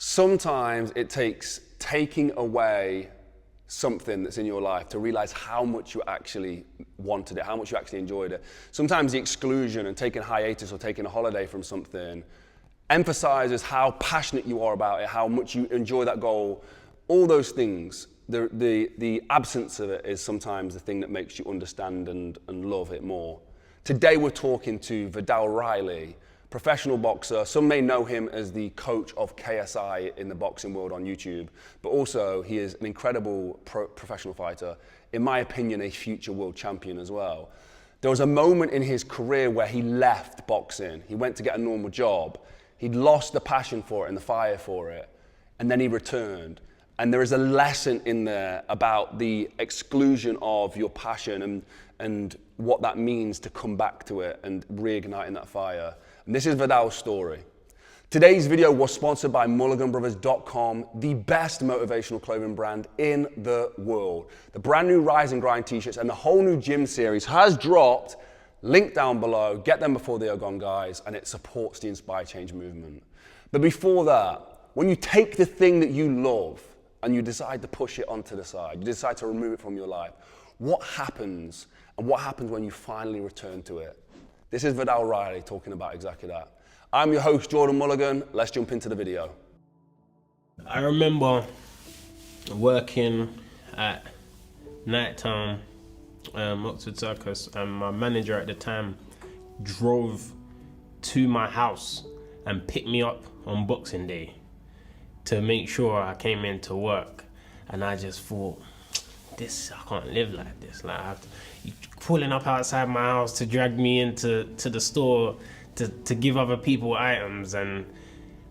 Sometimes it takes taking away something that's in your life to realize how much you actually wanted it, how much you actually enjoyed it. Sometimes the exclusion and taking a hiatus or taking a holiday from something emphasizes how passionate you are about it, how much you enjoy that goal, all those things. The absence of it is sometimes the thing that makes you understand and love it more. Today we're talking to VIDDAL Riley, professional boxer. Some may know him as the coach of KSI in the boxing world on YouTube, but also he is an incredible professional fighter, in my opinion, a future world champion as well. There was a moment in his career where he left boxing. He went to get a normal job. He'd lost the passion for it and the fire for it, and then he returned. And there is a lesson in there about the exclusion of your passion and what that means to come back to it and reigniting that fire. And this is VIDDAL's story. Today's video was sponsored by Mulliganbrothers.com, the best motivational clothing brand in the world. The brand new Rise and Grind t-shirts and the whole new gym series has dropped. Link down below, get them before they are gone, guys, and it supports the Inspire Change movement. But before that, when you take the thing that you love and you decide to push it onto the side, you decide to remove it from your life, what happens? And what happens when you finally return to it? This is VIDDAL Riley talking about exactly that. I'm your host, Jordan Mulligan. Let's jump into the video. I remember working at nighttime, Oxford Circus, and my manager at the time drove to my house and picked me up on Boxing Day to make sure I came into work. And I just thought, I can't live like this. Like, I have to, you pulling up outside my house to drag me into the store to give other people items, and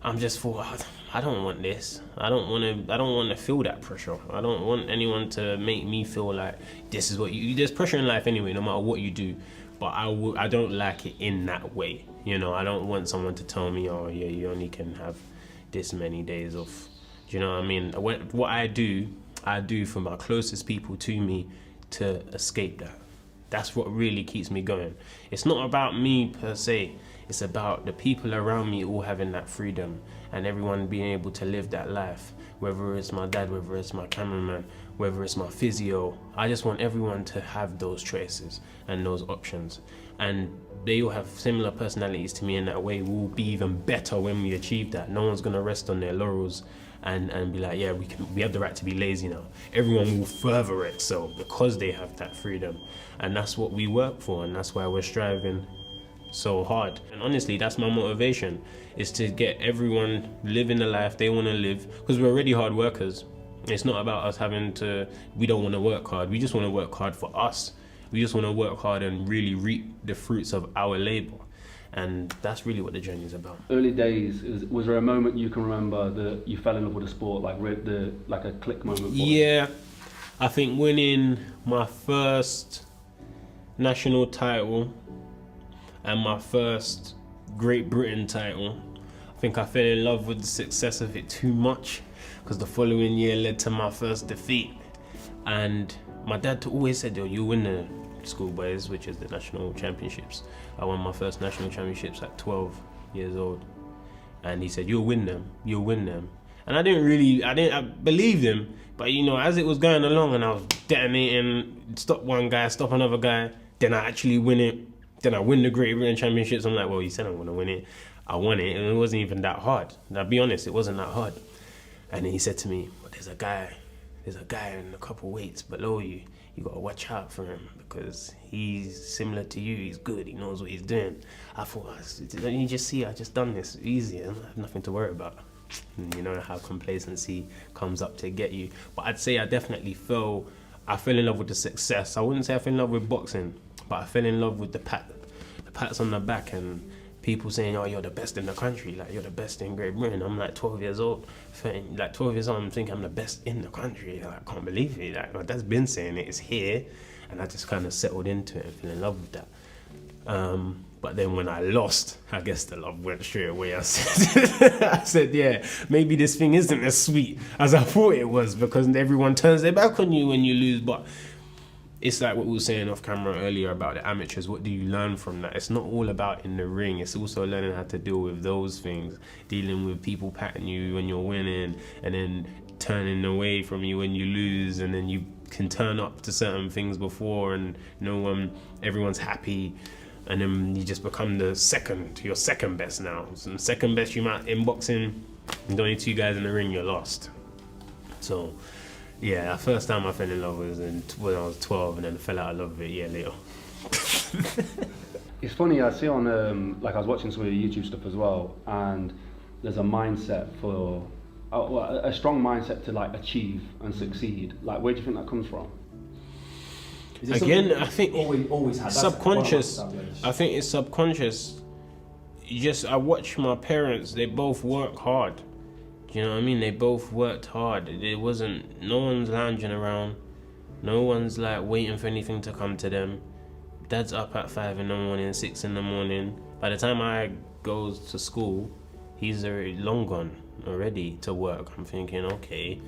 I'm just thought, I don't want this. I don't want to feel that pressure. I don't want anyone to make me feel like this is what there's pressure in life anyway, no matter what you do. But I don't like it in that way. You know, I don't want someone to tell me, oh yeah, you only can have this many days off. Do you know what I mean? What I do for my closest people to me to escape that. That's what really keeps me going. It's not about me per se. It's about the people around me all having that freedom and everyone being able to live that life. Whether it's my dad, whether it's my cameraman, whether it's my physio. I just want everyone to have those choices and those options. And they all have similar personalities to me in that way. We'll be even better when we achieve that. No one's gonna rest on their laurels and be like, yeah, we have the right to be lazy now. Everyone will further excel because they have that freedom. And that's what we work for, and that's why we're striving so hard. And honestly, that's my motivation, is to get everyone living the life they want to live, because we're already hard workers. It's not about us we don't want to work hard. We just want to work hard for us. We just want to work hard and really reap the fruits of our labor. And that's really what the journey is about. Early days, was there a moment you can remember that you fell in love with the sport, like a click moment? Yeah, I think winning my first national title and my first Great Britain title, I think I fell in love with the success of it too much, because the following year led to my first defeat. And my dad always said, yo, you win the schoolboys, which is the national championships. I won my first national championships at 12 years old. And he said, you'll win them. And I believed him, but you know, as it was going along and I was detonating, stop one guy, stop another guy, then I actually win it. Then I win the Great Britain Championships. I'm like, well, you said I'm gonna win it. I won it, and it wasn't even that hard. And I'll be honest, it wasn't that hard. And then he said to me, but there's a guy in a couple weights below you. You gotta watch out for him because he's similar to you. He's good. He knows what he's doing. I thought, don't you just see? I just done this easy. I have nothing to worry about. And you know how complacency comes up to get you. But I'd say I definitely fell in love with the success. I wouldn't say I fell in love with boxing, but I fell in love with the pats on the back and people saying, oh, you're the best in the country, like you're the best in Great Britain. I'm like 12 years old. I'm thinking I'm the best in the country. Like, I can't believe it. Like, my dad's been saying it, it's here. And I just kind of settled into it and fell in love with that. But then when I lost, I guess the love went straight away. I said, yeah, maybe this thing isn't as sweet as I thought it was, because everyone turns their back on you when you lose. But it's like what we were saying off camera earlier about the amateurs. What do you learn from that? It's not all about in the ring. It's also learning how to deal with those things, dealing with people patting you when you're winning and then turning away from you when you lose, and then you can turn up to certain things before and everyone's happy, and then you just become you're second best now. So second best you might in boxing, and only 2 guys in the ring, you're lost. So yeah, the first time I fell in love was when I was 12, and then fell out of love with it a year later. It's funny, I see on, like I was watching some of your YouTube stuff as well, and there's a mindset for, a strong mindset to like achieve and succeed. Like, where do you think that comes from? Again, I think always had subconscious. I think it's subconscious. I watch my parents, they both work hard. You know what I mean? They both worked hard. No one's lounging around. No one's like waiting for anything to come to them. Dad's up at 5 in the morning, 6 in the morning. By the time I goes to school, he's already long gone already to work. I'm thinking, okay.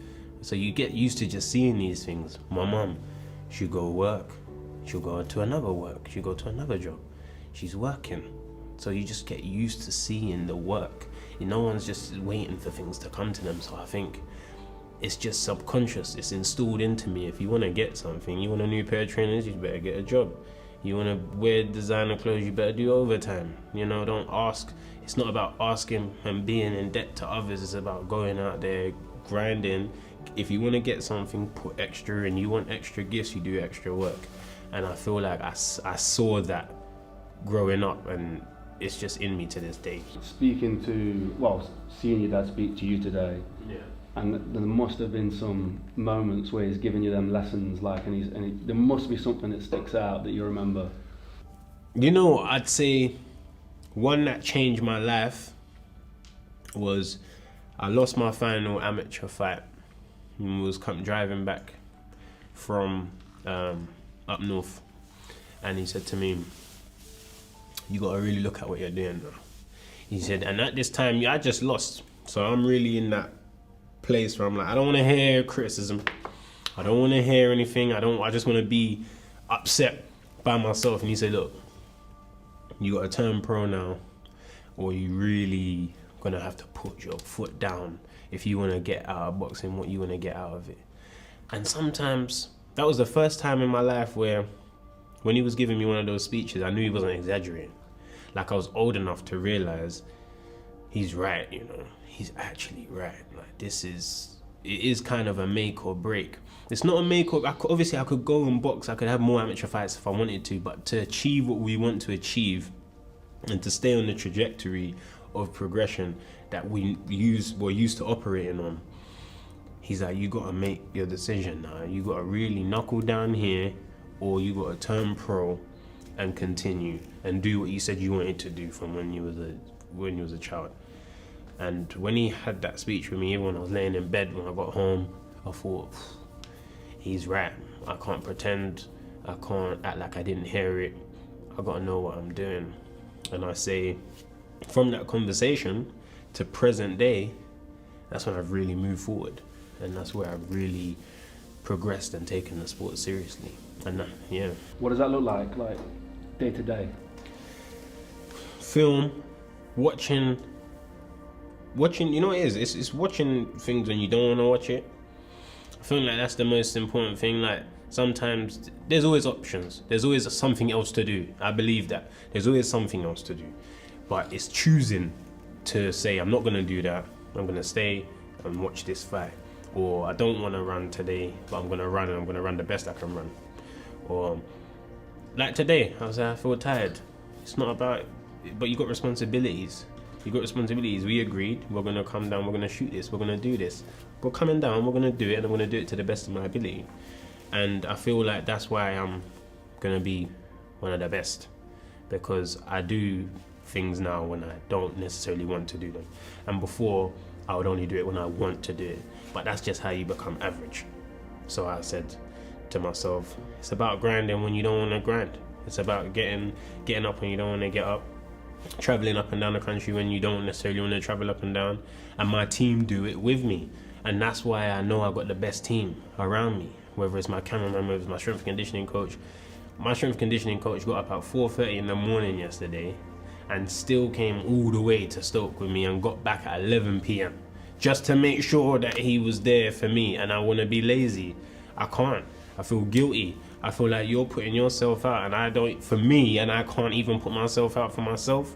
So you get used to just seeing these things. My mum, she'll go work. She'll go to another work. She'll go to another job. She's working. So you just get used to seeing the work. No one's just waiting for things to come to them. So I think it's just subconscious. It's installed into me. If you want to get something, you want a new pair of trainers, you better get a job. You want to wear designer clothes, you better do overtime. You know, don't ask. It's not about asking and being in debt to others. It's about going out there, grinding. If you want to get something, put extra in. You want extra gifts, you do extra work. And I feel like I saw that growing up, and it's just in me to this day. Seeing your dad speak to you today, yeah, and there must have been some moments where he's giving you them lessons, like, there must be something that sticks out that you remember. You know, I'd say one that changed my life was I lost my final amateur fight and was driving back from up north, and he said to me, you gotta really look at what you're doing now. He said, and at this time, I just lost. So I'm really in that place where I'm like, I don't wanna hear criticism. I don't wanna hear anything. I just wanna be upset by myself. And he said, look, you gotta turn pro now, or you really gonna have to put your foot down if you wanna get out of boxing what you wanna get out of it. And sometimes, that was the first time in my life where when he was giving me one of those speeches, I knew he wasn't exaggerating. Like, I was old enough to realize he's right, you know. He's actually right. Like, it is kind of a make or break. It's not a make or, obviously I could go and box, I could have more amateur fights if I wanted to, but to achieve what we want to achieve and to stay on the trajectory of progression that we're used to operating on, he's like, you gotta make your decision now. You gotta really knuckle down here, or you gotta turn pro and continue and do what you said you wanted to do from when you was a child. And when he had that speech with me, even when I was laying in bed when I got home, I thought, he's right. I can't pretend. I can't act like I didn't hear it. I gotta know what I'm doing. And I say, from that conversation to present day, that's when I've really moved forward. And that's where I've really progressed and taken the sport seriously. And yeah. What does that look like day to day? Film, watching, you know what it is? It's watching things when you don't want to watch it. I feel like that's the most important thing. Like, sometimes there's always options. There's always something else to do. I believe that. There's always something else to do. But it's choosing to say, I'm not going to do that. I'm going to stay and watch this fight. Or I don't want to run today, but I'm going to run, and I'm going to run the best I can run. Or like today, I feel tired. It's not about, but you got responsibilities. You got responsibilities. We agreed, we're going to come down, we're going to shoot this, we're going to do this. We're coming down, we're going to do it, and I'm going to do it to the best of my ability. And I feel like that's why I'm going to be one of the best. Because I do things now when I don't necessarily want to do them. And before, I would only do it when I want to do it. But that's just how you become average. So I said to myself, it's about grinding when you don't want to grind. It's about getting up when you don't want to get up. Traveling up and down the country when you don't necessarily want to travel up and down. And my team do it with me. And that's why I know I've got the best team around me. whether it's my cameraman, whether it's my strength and conditioning coach. My strength and conditioning coach got up at 4:30 in the morning yesterday and still came all the way to Stoke with me and got back at 11 p.m. just to make sure that he was there for me. And I want to be lazy. I can't. I feel guilty. I feel like you're putting yourself out and I don't, for me, and I can't even put myself out for myself.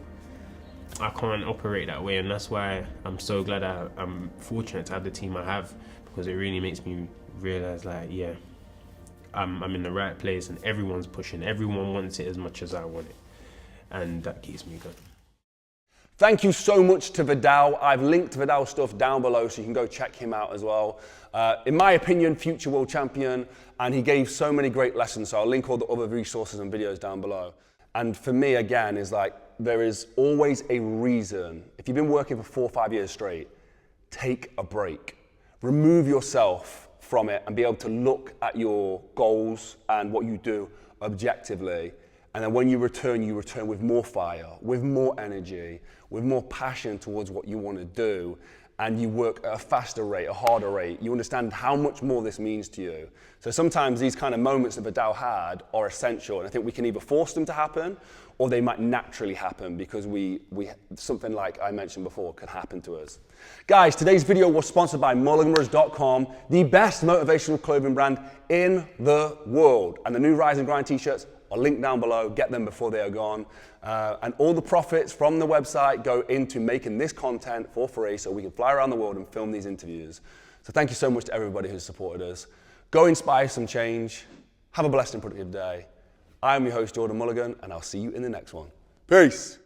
I can't operate that way, and that's why I'm so glad I'm fortunate to have the team I have, because it really makes me realize, like, yeah, I'm in the right place and everyone's pushing. Everyone wants it as much as I want it, and that keeps me going. Thank you so much to VIDDAL. I've linked VIDDAL stuff down below so you can go check him out as well. In my opinion, future world champion, and he gave so many great lessons, so I'll link all the other resources and videos down below. And for me, again, is like, there is always a reason. If you've been working for 4 or 5 years straight, take a break. Remove yourself from it and be able to look at your goals and what you do objectively. And then when you return with more fire, with more energy, with more passion towards what you want to do. And you work at a faster rate, a harder rate. You understand how much more this means to you. So sometimes these kind of moments that VIDDAL had are essential. And I think we can either force them to happen or they might naturally happen because something like I mentioned before can happen to us. Guys, today's video was sponsored by Mulliganbrothers.com, the best motivational clothing brand in the world. And the new Rise and Grind t-shirts are linked down below. Get them before they are gone. And all the profits from the website go into making this content for free so we can fly around the world and film these interviews. So thank you so much to everybody who's supported us. Go inspire some change. Have a blessed and productive day. I am your host, Jordan Mulligan, and I'll see you in the next one. Peace.